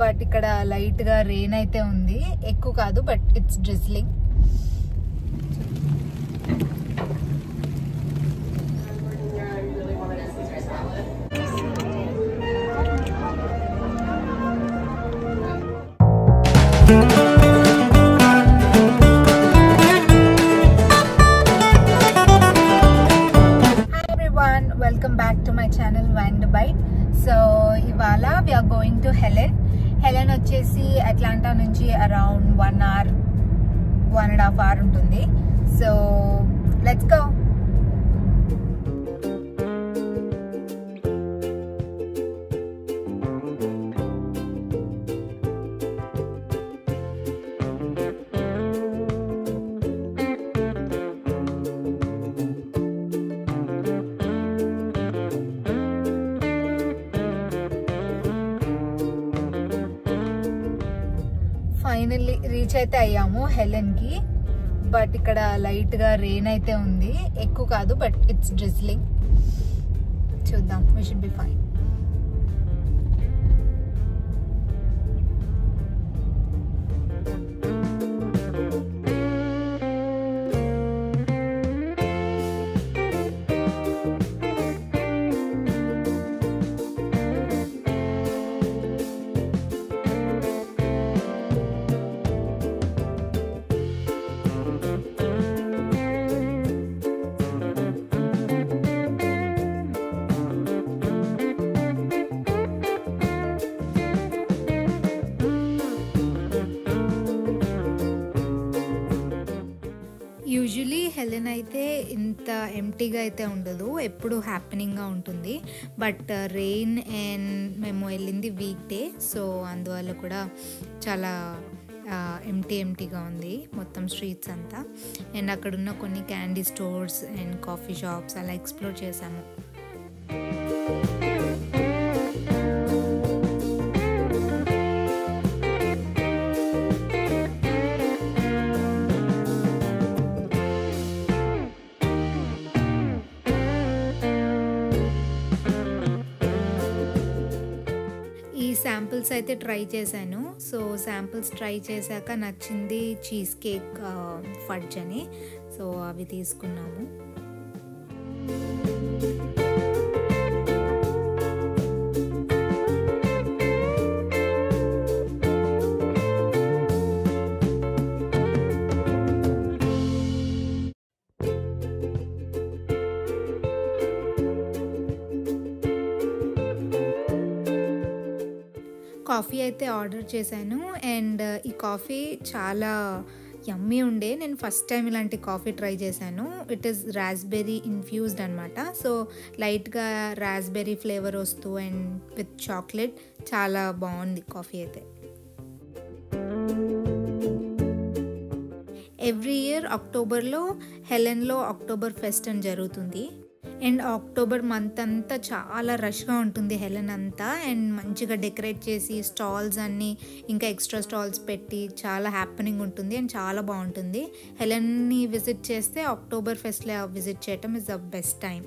But ఇక్కడ light గా rain అయితే ఉంది, ఎక్కువ కాదు but it's drizzling. Welcome back to my channel Wine the Bite. So ivala we are going to Helen వచ్చేసి అట్లాంటా నుంచి అరౌండ్ 1 hour 1.5 hour ఉంటుంది. So let's go. Finally reach అయితే అయ్యాము హెలెన్ కి. బట్ ఇక్కడ లైట్ గా రెయిన్ అయితే ఉంది, ఎక్కువ కాదు బట్ ఇట్స్ డ్రిజ్లింగ్. చూద్దాం, we should be fine. Usually Helen అయితే ఇంత ఎంటీగా అయితే ఉండదు, ఎప్పుడు హ్యాపెనింగ్గా ఉంటుంది. బట్ రెయిన్ అండ్ మేము వెళ్ళింది వీక్ డే, సో అందువల్ల కూడా చాలా ఎంటీగా ఉంది మొత్తం స్ట్రీట్స్ అంతా. అండ్ అక్కడున్న కొన్ని candy stores and coffee shops అలా ఎక్స్ప్లోర్ చేసాము. శాంపిల్స్ అయితే ట్రై చేశాను. సో శాంపిల్స్ ట్రై చేశాక నచ్చింది చీజ్ కేక్ ఫడ్జ్ అని, సో అవి తీసుకున్నాము. కాఫీ అయితే ఆర్డర్ చేశాను అండ్ ఈ కాఫీ చాలా యమ్మీ ఉండే. నేను ఫస్ట్ టైం ఇలాంటి కాఫీ ట్రై చేశాను. ఇట్ ఈస్ రాస్బెర్రీ ఇన్ఫ్యూజ్డ్ అనమాట. సో లైట్గా రాస్బెర్రీ ఫ్లేవర్ వస్తూ అండ్ విత్ చాక్లెట్ చాలా బాగుంది కాఫీ అయితే. ఎవ్రీ ఇయర్ అక్టోబర్లో హెలెన్లో అక్టోబర్ ఫెస్ట్ అని జరుగుతుంది. అండ్ అక్టోబర్ మంత్ అంతా చాలా రష్గా ఉంటుంది హెలెన్ అంతా. అండ్ మంచిగా డెకరేట్ చేసి స్టాల్స్ అన్నీ ఇంకా ఎక్స్ట్రా స్టాల్స్ పెట్టి చాలా హ్యాపెనింగ్ ఉంటుంది అండ్ చాలా బాగుంటుంది. హెలెన్ని విజిట్ చేస్తే అక్టోబర్ ఫెస్ట్లో విజిట్ చేయటం is the best time.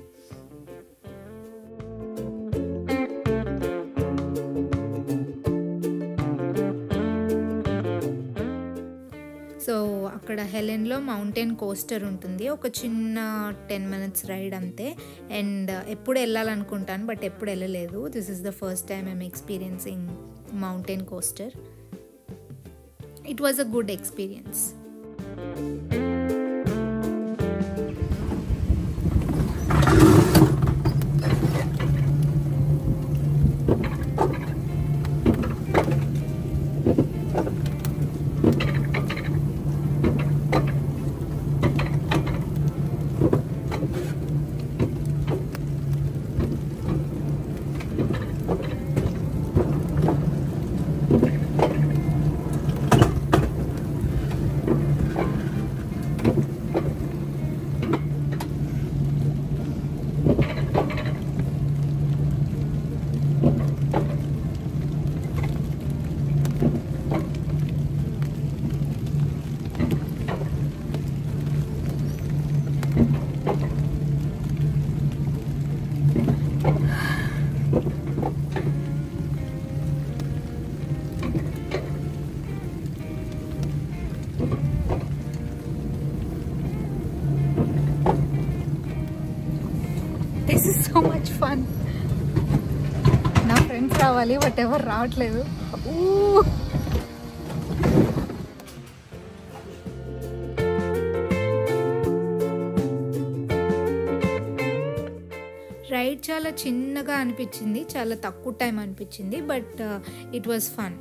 So అక్కడ హెలెన్లో మౌంటైన్ కోస్టర్ ఉంటుంది, ఒక చిన్న 10 minutes రైడ్ అంతే. అండ్ ఎప్పుడు వెళ్ళాలనుకుంటాను బట్ ఎప్పుడు వెళ్ళలేదు. This is the first time I'm experiencing mountain coaster. It was a good experience. రావాలి, బట్ ఎవరు రావట్లేదు. రైడ్ చాలా చిన్నగా అనిపించింది, చాలా తక్కువ టైం అనిపించింది, but it was fun.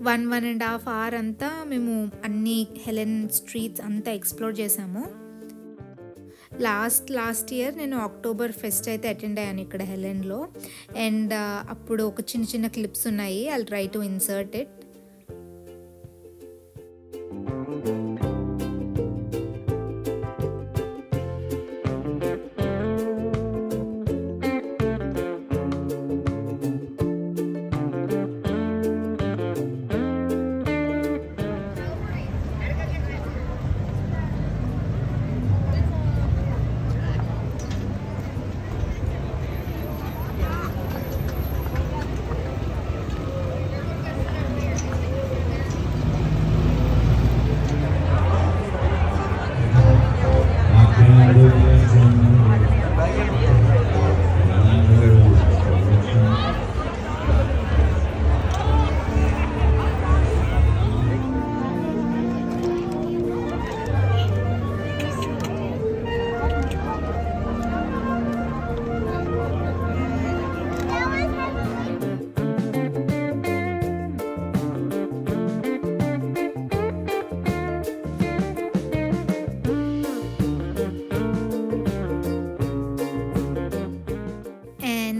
One and half hour అంతా మేము అన్ని హెలెన్ స్ట్రీట్స్ అంతా ఎక్స్ప్లోర్ చేసాము. లాస్ట్ ఇయర్ నేను అక్టోబర్ ఫెస్ట్ అయితే అటెండ్ అయ్యాను ఇక్కడ హెలెన్లో. అండ్ అప్పుడు ఒక చిన్న క్లిప్స్ ఉన్నాయి, I'll try to insert it.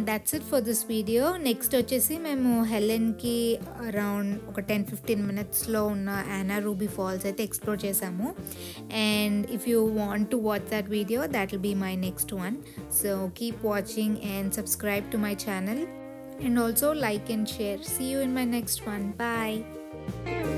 That's it for this video. Next వచ్చేసి మేము హెలెన్కి అరౌండ్ ఒక 10-15 మినిట్స్లో ఉన్న యానా రూబీ ఫాల్స్ అయితే ఎక్స్ప్లోర్ చేసాము. And if you want to watch that video, that will be my next one. So keep watching and subscribe to my channel, and also like and share. See you in my next one. Bye.